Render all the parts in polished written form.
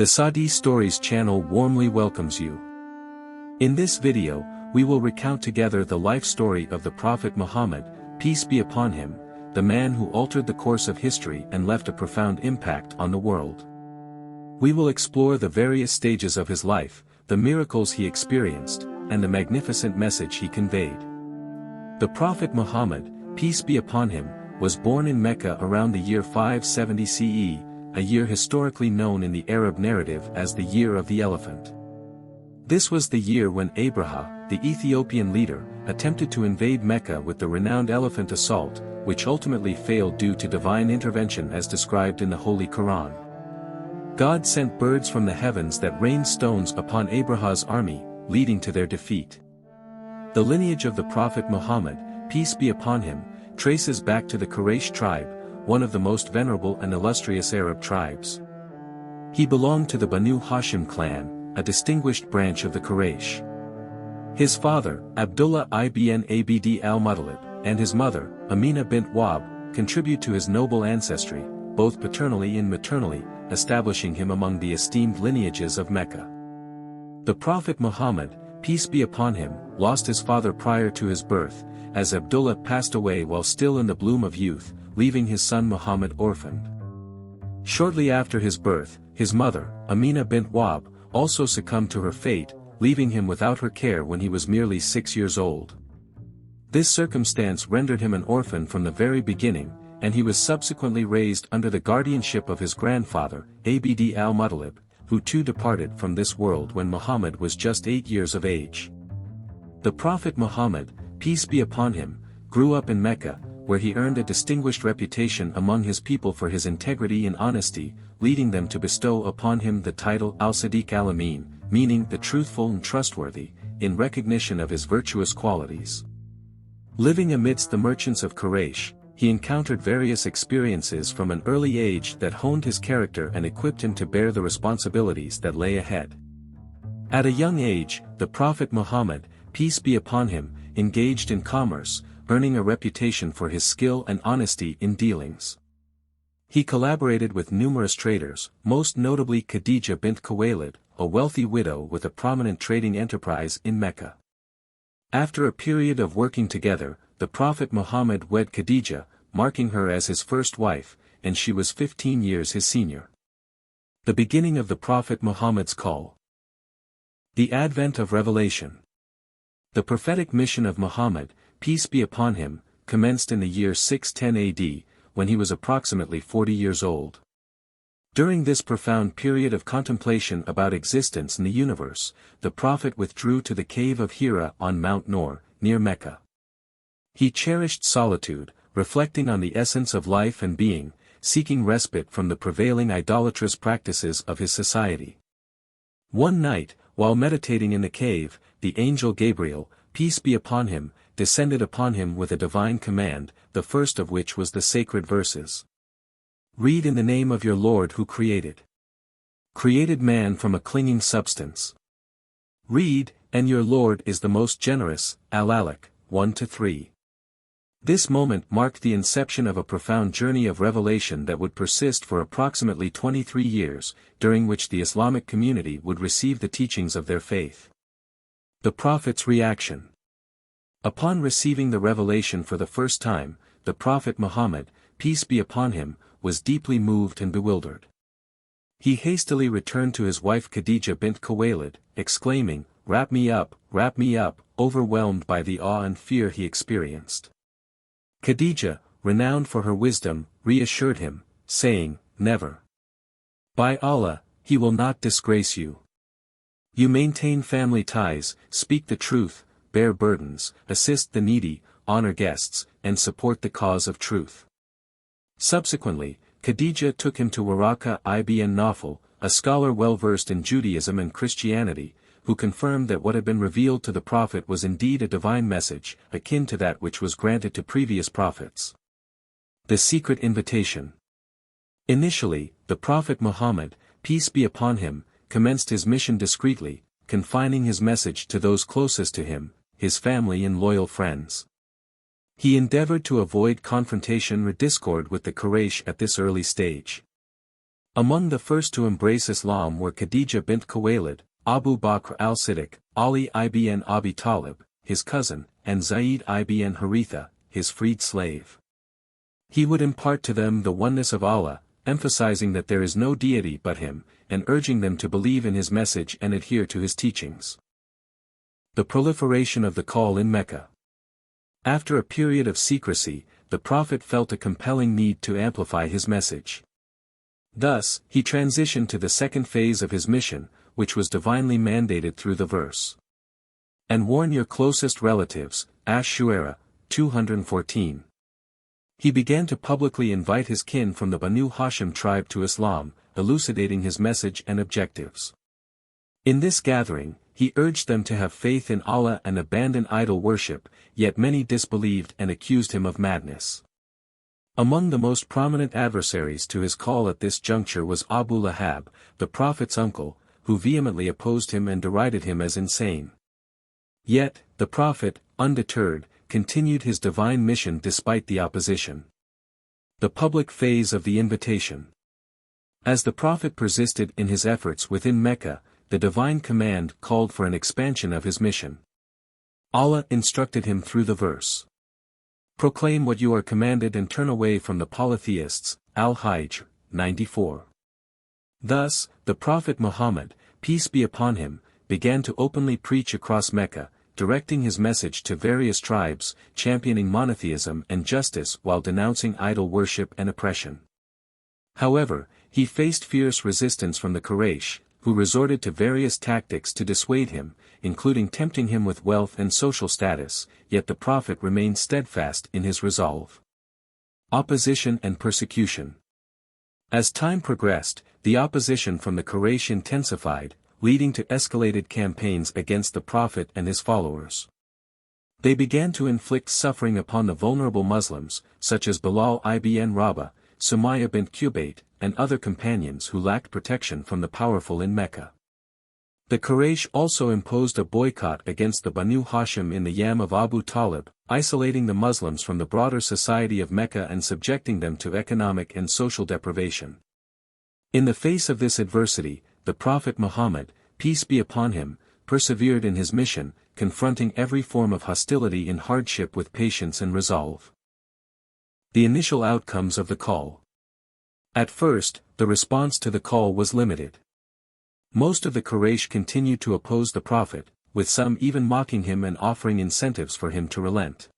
The Saudi Stories channel warmly welcomes you. In this video, we will recount together the life story of the Prophet Muhammad, peace be upon him, the man who altered the course of history and left a profound impact on the world. We will explore the various stages of his life, the miracles he experienced, and the magnificent message he conveyed. The Prophet Muhammad, peace be upon him, was born in Mecca around the year 570 CE, a year historically known in the Arab narrative as the Year of the Elephant. This was the year when Abraha, the Ethiopian leader, attempted to invade Mecca with the renowned elephant assault, which ultimately failed due to divine intervention as described in the Holy Quran. God sent birds from the heavens that rained stones upon Abraha's army, leading to their defeat. The lineage of the Prophet Muhammad, peace be upon him, traces back to the Quraysh tribe, one of the most venerable and illustrious Arab tribes. He belonged to the Banu Hashim clan, a distinguished branch of the Quraysh. His father, Abdullah ibn Abd al-Muttalib, and his mother, Amina bint Wahb, contribute to his noble ancestry, both paternally and maternally, establishing him among the esteemed lineages of Mecca. The Prophet Muhammad, peace be upon him, lost his father prior to his birth, as Abdullah passed away while still in the bloom of youth, leaving his son Muhammad orphaned. Shortly after his birth, his mother, Amina bint Wahb, also succumbed to her fate, leaving him without her care when he was merely 6 years old. This circumstance rendered him an orphan from the very beginning, and he was subsequently raised under the guardianship of his grandfather, Abd al-Muttalib, who too departed from this world when Muhammad was just 8 years of age. The Prophet Muhammad, peace be upon him, grew up in Mecca, where he earned a distinguished reputation among his people for his integrity and honesty, leading them to bestow upon him the title Al-Sadiq Al-Amin, meaning the truthful and trustworthy, in recognition of his virtuous qualities. Living amidst the merchants of Quraysh, he encountered various experiences from an early age that honed his character and equipped him to bear the responsibilities that lay ahead. At a young age, the Prophet Muhammad, peace be upon him, engaged in commerce, earning a reputation for his skill and honesty in dealings. He collaborated with numerous traders, most notably Khadija bint Khuwaylid, a wealthy widow with a prominent trading enterprise in Mecca. After a period of working together, the Prophet Muhammad wed Khadija, marking her as his first wife, and she was 15 years his senior. The beginning of the Prophet Muhammad's call. The advent of revelation. The prophetic mission of Muhammad, peace be upon him, commenced in the year 610 AD, when he was approximately 40 years old. During this profound period of contemplation about existence in the universe, the Prophet withdrew to the cave of Hira on Mount Nur, near Mecca. He cherished solitude, reflecting on the essence of life and being, seeking respite from the prevailing idolatrous practices of his society. One night, while meditating in the cave, the angel Gabriel, peace be upon him, descended upon him with a divine command, the first of which was the sacred verses. Read in the name of your Lord who created man from a clinging substance. Read, and your Lord is the most generous, Al-Alaq, 1-3. This moment marked the inception of a profound journey of revelation that would persist for approximately 23 years, during which the Islamic community would receive the teachings of their faith. The Prophet's reaction. Upon receiving the revelation for the first time, the Prophet Muhammad, peace be upon him, was deeply moved and bewildered. He hastily returned to his wife Khadija bint Khuwaylid, exclaiming, wrap me up, overwhelmed by the awe and fear he experienced. Khadija, renowned for her wisdom, reassured him, saying, never. By Allah, he will not disgrace you. You maintain family ties, speak the truth, bear burdens, assist the needy, honor guests, and support the cause of truth. Subsequently, Khadija took him to Waraka ibn Nawfal, a scholar well-versed in Judaism and Christianity, who confirmed that what had been revealed to the Prophet was indeed a divine message, akin to that which was granted to previous prophets. The secret invitation. Initially, the Prophet Muhammad, peace be upon him, commenced his mission discreetly, confining his message to those closest to him, his family and loyal friends. He endeavored to avoid confrontation or discord with the Quraysh at this early stage. Among the first to embrace Islam were Khadija bint Khuwaylid, Abu Bakr al-Siddiq, Ali ibn Abi Talib, his cousin, and Zayd ibn Haritha, his freed slave. He would impart to them the oneness of Allah, emphasizing that there is no deity but Him, and urging them to believe in His message and adhere to His teachings. The proliferation of the call in Mecca. After a period of secrecy, the Prophet felt a compelling need to amplify his message. Thus, he transitioned to the second phase of his mission, which was divinely mandated through the verse. And warn your closest relatives, Ash-Shu'ara, 214. He began to publicly invite his kin from the Banu Hashim tribe to Islam, elucidating his message and objectives. In this gathering, he urged them to have faith in Allah and abandon idol worship, yet many disbelieved and accused him of madness. Among the most prominent adversaries to his call at this juncture was Abu Lahab, the Prophet's uncle, who vehemently opposed him and derided him as insane. Yet, the Prophet, undeterred, continued his divine mission despite the opposition. The public phase of the invitation. As the Prophet persisted in his efforts within Mecca, the divine command called for an expansion of his mission. Allah instructed him through the verse. Proclaim what you are commanded and turn away from the polytheists, Al-Hijr, 94. Thus, the Prophet Muhammad, peace be upon him, began to openly preach across Mecca, directing his message to various tribes, championing monotheism and justice while denouncing idol worship and oppression. However, he faced fierce resistance from the Quraysh, who resorted to various tactics to dissuade him, including tempting him with wealth and social status, yet the Prophet remained steadfast in his resolve. Opposition and persecution. As time progressed, the opposition from the Quraysh intensified, leading to escalated campaigns against the Prophet and his followers. They began to inflict suffering upon the vulnerable Muslims, such as Bilal ibn Rabah, Sumayya bint Qubayt, and other companions who lacked protection from the powerful in Mecca. The Quraysh also imposed a boycott against the Banu Hashim in the Yam of Abu Talib, isolating the Muslims from the broader society of Mecca and subjecting them to economic and social deprivation. In the face of this adversity, the Prophet Muhammad, peace be upon him, persevered in his mission, confronting every form of hostility and hardship with patience and resolve. The initial outcomes of the call. At first, the response to the call was limited. Most of the Quraysh continued to oppose the Prophet, with some even mocking him and offering incentives for him to relent.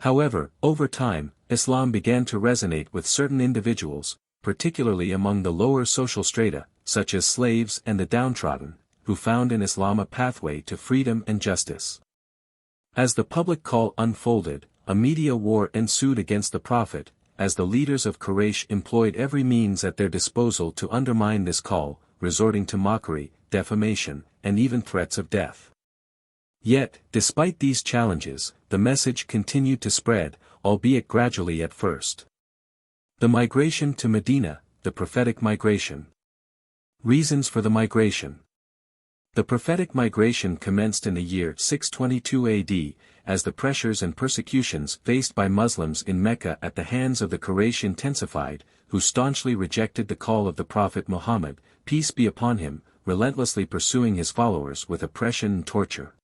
However, over time, Islam began to resonate with certain individuals, particularly among the lower social strata, such as slaves and the downtrodden, who found in Islam a pathway to freedom and justice. As the public call unfolded, a media war ensued against the Prophet, as the leaders of Quraysh employed every means at their disposal to undermine this call, resorting to mockery, defamation, and even threats of death. Yet, despite these challenges, the message continued to spread, albeit gradually at first. The migration to Medina, the prophetic migration. Reasons for the migration. The prophetic migration commenced in the year 622 AD, as the pressures and persecutions faced by Muslims in Mecca at the hands of the Quraysh intensified, who staunchly rejected the call of the Prophet Muhammad, peace be upon him, relentlessly pursuing his followers with oppression and torture.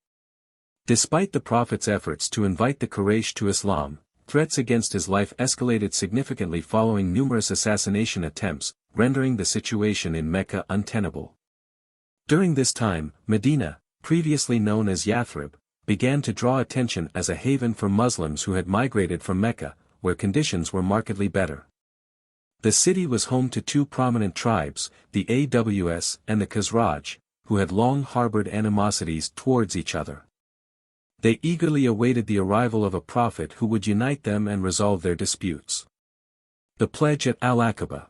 Despite the Prophet's efforts to invite the Quraysh to Islam, threats against his life escalated significantly following numerous assassination attempts, rendering the situation in Mecca untenable. During this time, Medina, previously known as Yathrib, began to draw attention as a haven for Muslims who had migrated from Mecca, where conditions were markedly better. The city was home to two prominent tribes, the Aws and the Khazraj, who had long harbored animosities towards each other. They eagerly awaited the arrival of a prophet who would unite them and resolve their disputes. The pledge at Al-Aqaba.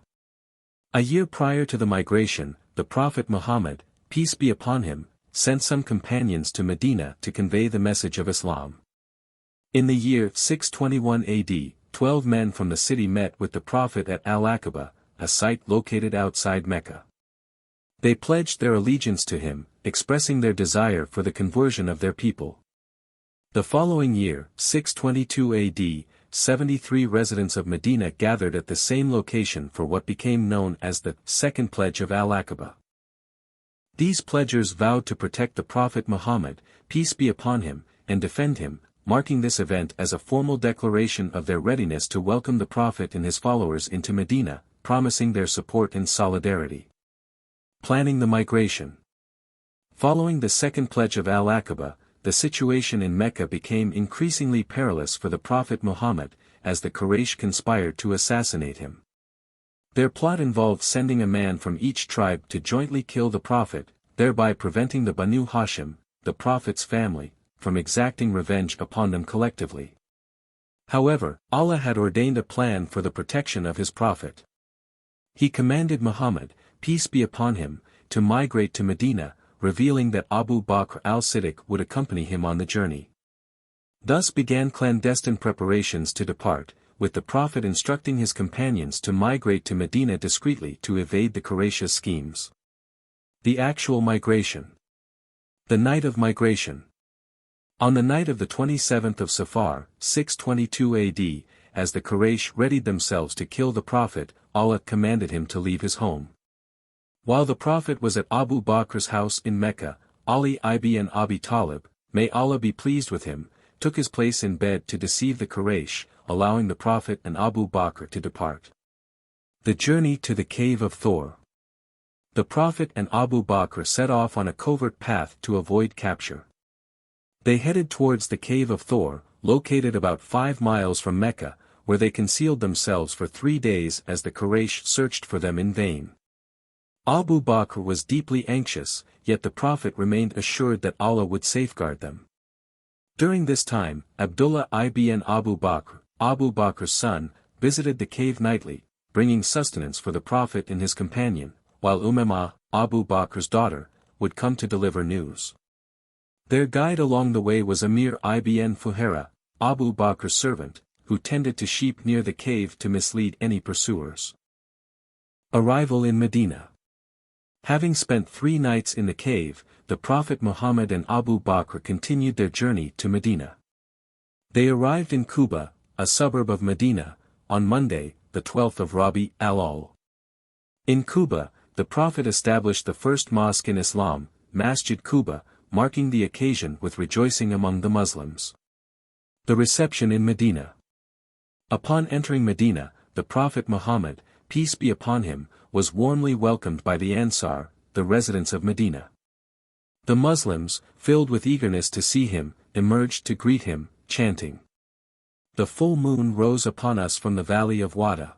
A year prior to the migration, the Prophet Muhammad, peace be upon him, sent some companions to Medina to convey the message of Islam. In the year 621 AD, 12 men from the city met with the Prophet at Al-Aqaba, a site located outside Mecca. They pledged their allegiance to him, expressing their desire for the conversion of their people. The following year, 622 AD, 73 residents of Medina gathered at the same location for what became known as the Second Pledge of Al-Aqaba. These pledgers vowed to protect the Prophet Muhammad, peace be upon him, and defend him, marking this event as a formal declaration of their readiness to welcome the Prophet and his followers into Medina, promising their support and solidarity. Planning the migration. Following the Second Pledge of Al-Aqaba, the situation in Mecca became increasingly perilous for the Prophet Muhammad, as the Quraysh conspired to assassinate him. Their plot involved sending a man from each tribe to jointly kill the Prophet, thereby preventing the Banu Hashim, the Prophet's family, from exacting revenge upon them collectively. However, Allah had ordained a plan for the protection of his Prophet. He commanded Muhammad, peace be upon him, to migrate to Medina, revealing that Abu Bakr al-Siddiq would accompany him on the journey. Thus began clandestine preparations to depart, with the Prophet instructing his companions to migrate to Medina discreetly to evade the Quraysh schemes. The actual migration. The night of migration. On the night of the 27th of Safar, 622 AD, as the Quraysh readied themselves to kill the Prophet, Allah commanded him to leave his home. While the Prophet was at Abu Bakr's house in Mecca, Ali ibn Abi Talib, may Allah be pleased with him, took his place in bed to deceive the Quraysh, allowing the Prophet and Abu Bakr to depart. The journey to the cave of Thor. The Prophet and Abu Bakr set off on a covert path to avoid capture. They headed towards the cave of Thor, located about 5 miles from Mecca, where they concealed themselves for 3 days as the Quraysh searched for them in vain. Abu Bakr was deeply anxious, yet the Prophet remained assured that Allah would safeguard them. During this time, Abdullah ibn Abu Bakr's son, visited the cave nightly, bringing sustenance for the Prophet and his companion, while Umamah, Abu Bakr's daughter, would come to deliver news. Their guide along the way was Amir ibn Fuhaira, Abu Bakr's servant, who tended to sheep near the cave to mislead any pursuers. Arrival in Medina. Having spent 3 nights in the cave, the Prophet Muhammad and Abu Bakr continued their journey to Medina. They arrived in Quba, a suburb of Medina, on Monday, the 12th of Rabi al-Awwal. In Quba, the Prophet established the first mosque in Islam, Masjid Quba, marking the occasion with rejoicing among the Muslims. The reception in Medina. Upon entering Medina, the Prophet Muhammad, peace be upon him, was warmly welcomed by the Ansar, the residents of Medina. The Muslims, filled with eagerness to see him, emerged to greet him, chanting, "The full moon rose upon us from the valley of Wada.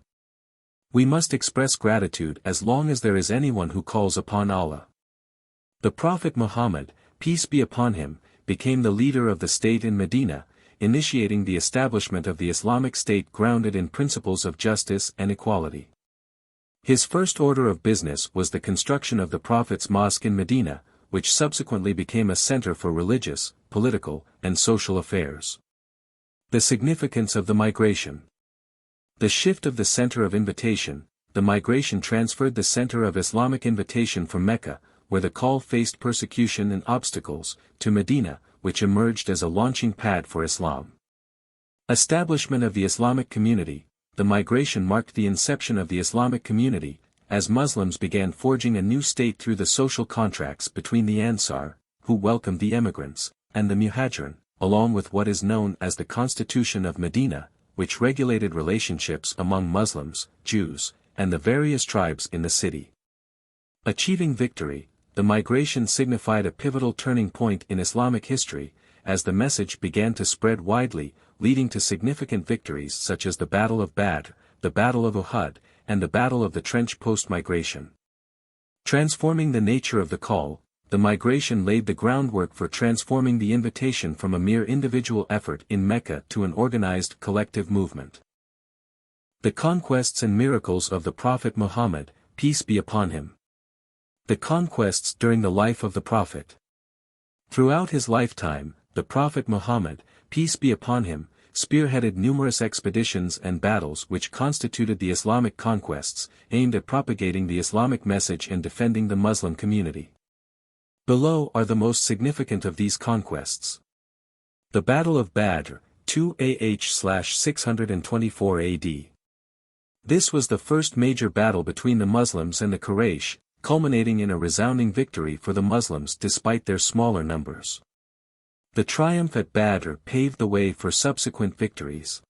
We must express gratitude as long as there is anyone who calls upon Allah." The Prophet Muhammad, peace be upon him, became the leader of the state in Medina, initiating the establishment of the Islamic State grounded in principles of justice and equality. His first order of business was the construction of the Prophet's mosque in Medina, which subsequently became a center for religious, political, and social affairs. The significance of the migration. The shift of the center of invitation. The migration transferred the center of Islamic invitation from Mecca, where the call faced persecution and obstacles, to Medina, which emerged as a launching pad for Islam. Establishment of the Islamic community. The migration marked the inception of the Islamic community, as Muslims began forging a new state through the social contracts between the Ansar, who welcomed the emigrants, and the Muhajirin, along with what is known as the Constitution of Medina, which regulated relationships among Muslims, Jews, and the various tribes in the city. Achieving victory. The migration signified a pivotal turning point in Islamic history, as the message began to spread widely, leading to significant victories such as the Battle of Badr, the Battle of Uhud, and the Battle of the Trench post-migration. Transforming the nature of the call. The migration laid the groundwork for transforming the invitation from a mere individual effort in Mecca to an organized collective movement. The conquests and miracles of the Prophet Muhammad, peace be upon him. The conquests during the life of the Prophet. Throughout his lifetime, the Prophet Muhammad, peace be upon him, spearheaded numerous expeditions and battles which constituted the Islamic conquests, aimed at propagating the Islamic message and defending the Muslim community. Below are the most significant of these conquests. The Battle of Badr, 2 AH/624 AD. This was the first major battle between the Muslims and the Quraysh, culminating in a resounding victory for the Muslims despite their smaller numbers. The triumph at Badr paved the way for subsequent victories.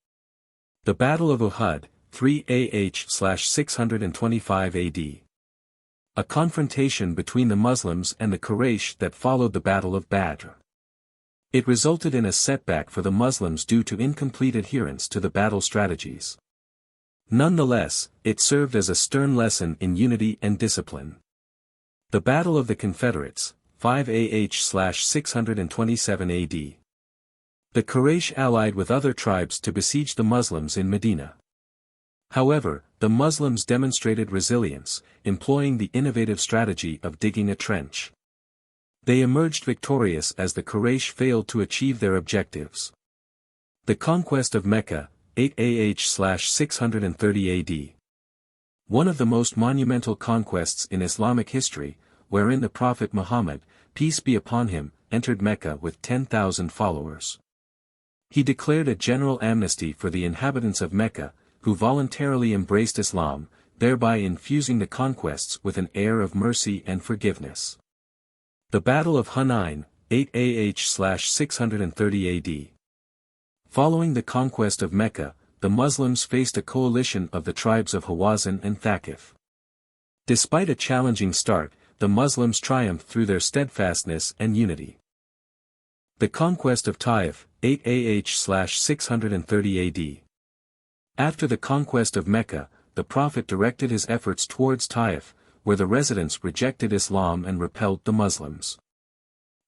The Battle of Uhud, 3 AH/625 AD. A confrontation between the Muslims and the Quraysh that followed the Battle of Badr. It resulted in a setback for the Muslims due to incomplete adherence to the battle strategies. Nonetheless, it served as a stern lesson in unity and discipline. The Battle of the Confederates, 5 AH/627 AD. The Quraysh allied with other tribes to besiege the Muslims in Medina. However, the Muslims demonstrated resilience, employing the innovative strategy of digging a trench. They emerged victorious as the Quraysh failed to achieve their objectives. The conquest of Mecca, 8 AH/630 AD. One of the most monumental conquests in Islamic history, wherein the Prophet Muhammad, peace be upon him, entered Mecca with 10,000 followers. He declared a general amnesty for the inhabitants of Mecca, who voluntarily embraced Islam, thereby infusing the conquests with an air of mercy and forgiveness. The Battle of Hunayn, 8 AH/630 AD. Following the conquest of Mecca, the Muslims faced a coalition of the tribes of Hawazin and Thaqif. Despite a challenging start, the Muslims triumphed through their steadfastness and unity. The conquest of Taif, 8 AH/630 AD. After the conquest of Mecca, the Prophet directed his efforts towards Taif, where the residents rejected Islam and repelled the Muslims.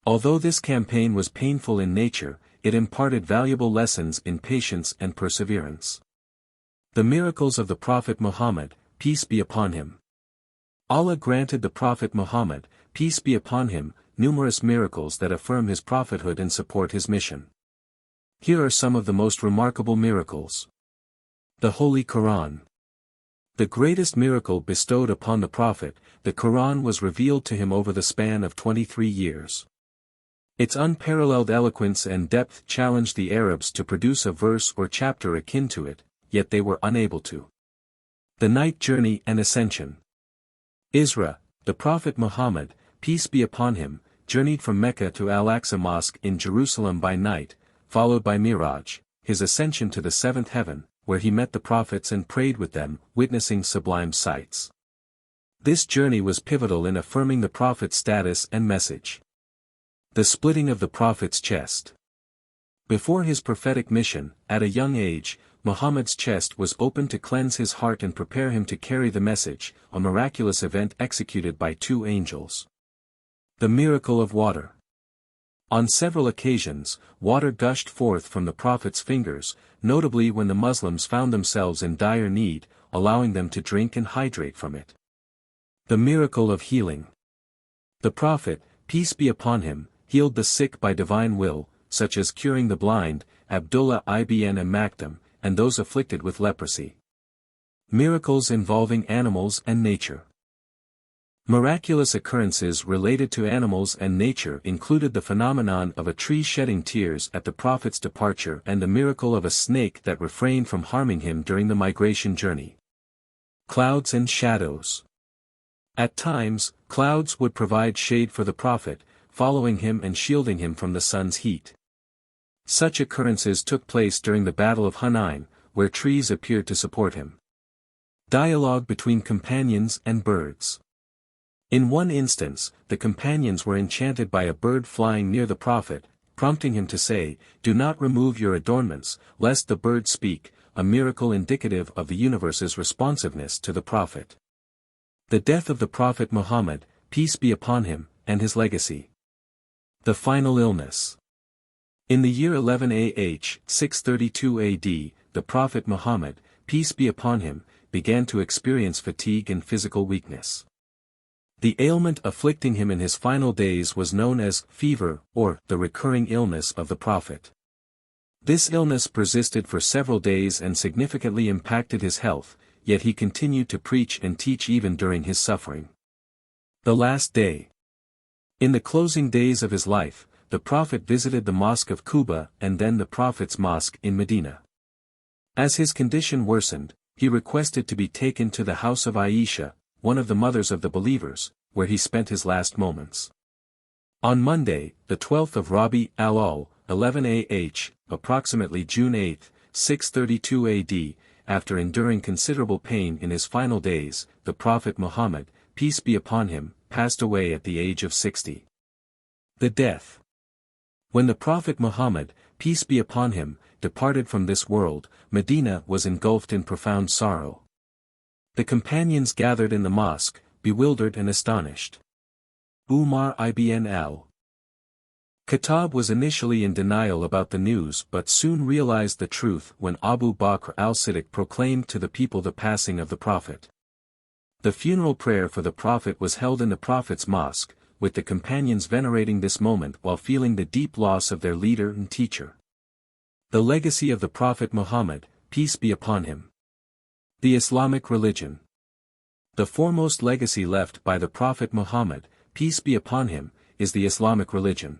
Although this campaign was painful in nature, it imparted valuable lessons in patience and perseverance. The miracles of the Prophet Muhammad, peace be upon him. Allah granted the Prophet Muhammad, peace be upon him, numerous miracles that affirm his prophethood and support his mission. Here are some of the most remarkable miracles. The Holy Quran. The greatest miracle bestowed upon the Prophet, the Quran was revealed to him over the span of 23 years. Its unparalleled eloquence and depth challenged the Arabs to produce a verse or chapter akin to it, yet they were unable to. The Night Journey and Ascension. Isra, the Prophet Muhammad, peace be upon him, journeyed from Mecca to Al-Aqsa Mosque in Jerusalem by night, followed by Miraj, his ascension to the seventh heaven, where he met the prophets and prayed with them, witnessing sublime sights. This journey was pivotal in affirming the Prophet's status and message. The splitting of the Prophet's chest. Before his prophetic mission, at a young age, Muhammad's chest was opened to cleanse his heart and prepare him to carry the message, a miraculous event executed by two angels. The miracle of water. On several occasions, water gushed forth from the Prophet's fingers, notably when the Muslims found themselves in dire need, allowing them to drink and hydrate from it. The miracle of healing. The Prophet, peace be upon him, healed the sick by divine will, such as curing the blind, Abdullah ibn Maktum, and those afflicted with leprosy. Miracles involving animals and nature. Miraculous occurrences related to animals and nature included the phenomenon of a tree shedding tears at the Prophet's departure and the miracle of a snake that refrained from harming him during the migration journey. Clouds and shadows. At times, clouds would provide shade for the Prophet, following him and shielding him from the sun's heat. Such occurrences took place during the Battle of Hunayn, where trees appeared to support him. Dialogue between companions and birds. In one instance, the companions were enchanted by a bird flying near the Prophet, prompting him to say, "Do not remove your adornments, lest the bird speak," a miracle indicative of the universe's responsiveness to the Prophet. The death of the Prophet Muhammad, peace be upon him, and his legacy. The final illness. In the year 11 AH, 632 AD, the Prophet Muhammad, peace be upon him, began to experience fatigue and physical weakness. The ailment afflicting him in his final days was known as fever, or the recurring illness of the Prophet. This illness persisted for several days and significantly impacted his health, yet he continued to preach and teach even during his suffering. The last day. In the closing days of his life, the Prophet visited the Mosque of Quba and then the Prophet's Mosque in Medina. As his condition worsened, he requested to be taken to the house of Aisha, one of the mothers of the believers, where he spent his last moments. On Monday, the 12th of Rabi al-Awwal, 11 AH, approximately June 8, 632 AD, after enduring considerable pain in his final days, the Prophet Muhammad, peace be upon him, passed away at the age of 60. The death. When the Prophet Muhammad, peace be upon him, departed from this world, Medina was engulfed in profound sorrow. The companions gathered in the mosque, bewildered and astonished. Umar ibn al-Khattab was initially in denial about the news but soon realized the truth when Abu Bakr al-Siddiq proclaimed to the people the passing of the Prophet. The funeral prayer for the Prophet was held in the Prophet's mosque, with the companions venerating this moment while feeling the deep loss of their leader and teacher. The legacy of the Prophet Muhammad, peace be upon him. The Islamic religion. The foremost legacy left by the Prophet Muhammad, peace be upon him, is the Islamic religion.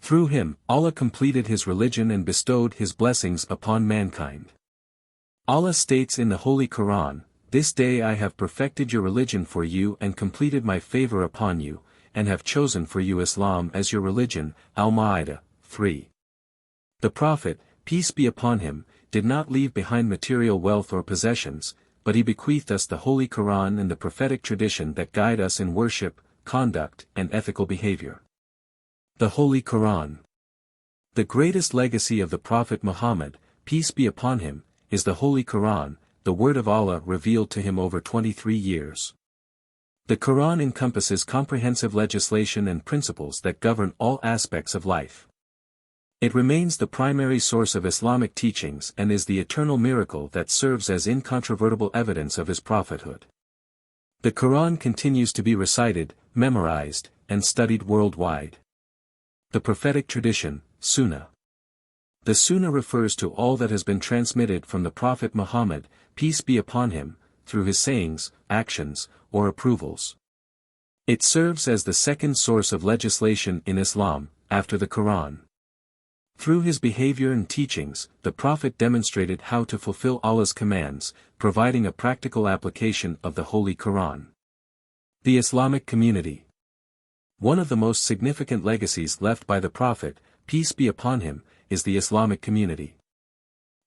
Through him, Allah completed his religion and bestowed his blessings upon mankind. Allah states in the Holy Quran, "This day I have perfected your religion for you and completed my favor upon you, and have chosen for you Islam as your religion." Al-Ma'idah 3. The Prophet, peace be upon him, did not leave behind material wealth or possessions, but he bequeathed us the Holy Quran and the prophetic tradition that guide us in worship, conduct, and ethical behavior. The Holy Quran. The greatest legacy of the Prophet Muhammad, peace be upon him, is the Holy Quran, the word of Allah revealed to him over 23 years. The Quran encompasses comprehensive legislation and principles that govern all aspects of life. It remains the primary source of Islamic teachings and is the eternal miracle that serves as incontrovertible evidence of his prophethood. The Quran continues to be recited, memorized, and studied worldwide. The prophetic tradition, Sunnah. The Sunnah refers to all that has been transmitted from the Prophet Muhammad, peace be upon him, through his sayings, actions, or approvals. It serves as the second source of legislation in Islam, after the Quran. Through his behavior and teachings, the Prophet demonstrated how to fulfill Allah's commands, providing a practical application of the Holy Quran. The Islamic community. One of the most significant legacies left by the Prophet, peace be upon him, is the Islamic community.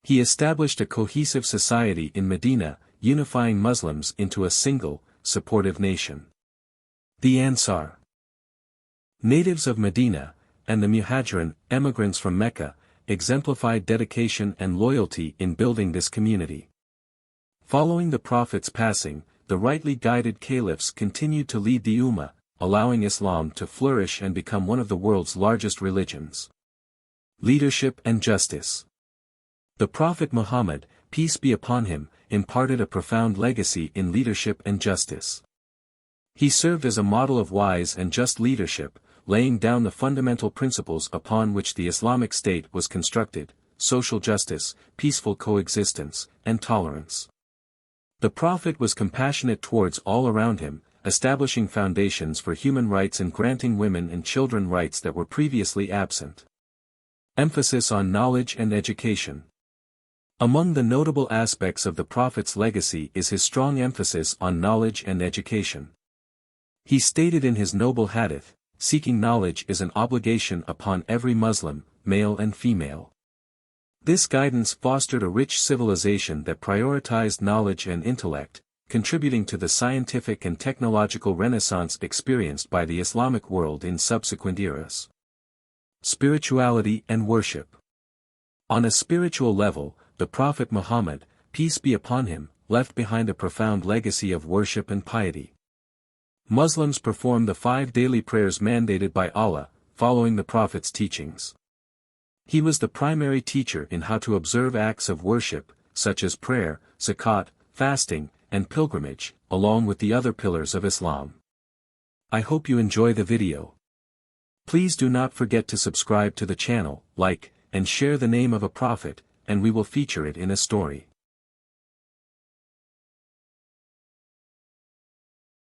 He established a cohesive society in Medina, unifying Muslims into a single, supportive nation. The Ansar. Natives of Medina, and the Muhajirin, emigrants from Mecca, exemplified dedication and loyalty in building this community. Following the Prophet's passing, the rightly guided caliphs continued to lead the Ummah, allowing Islam to flourish and become one of the world's largest religions. Leadership and justice. The Prophet Muhammad, peace be upon him, imparted a profound legacy in leadership and justice. He served as a model of wise and just leadership, laying down the fundamental principles upon which the Islamic State was constructed: social justice, peaceful coexistence, and tolerance. The Prophet was compassionate towards all around him, establishing foundations for human rights and granting women and children rights that were previously absent. Emphasis on knowledge and education. Among the notable aspects of the Prophet's legacy is his strong emphasis on knowledge and education. He stated in his noble hadith, "Seeking knowledge is an obligation upon every Muslim, male and female." This guidance fostered a rich civilization that prioritized knowledge and intellect, contributing to the scientific and technological renaissance experienced by the Islamic world in subsequent eras. Spirituality and worship. On a spiritual level, the Prophet Muhammad, peace be upon him, left behind a profound legacy of worship and piety. Muslims perform the 5 daily prayers mandated by Allah, following the Prophet's teachings. He was the primary teacher in how to observe acts of worship, such as prayer, zakat, fasting, and pilgrimage, along with the other pillars of Islam. I hope you enjoy the video. Please do not forget to subscribe to the channel, like, and share the name of a prophet, and we will feature it in a story.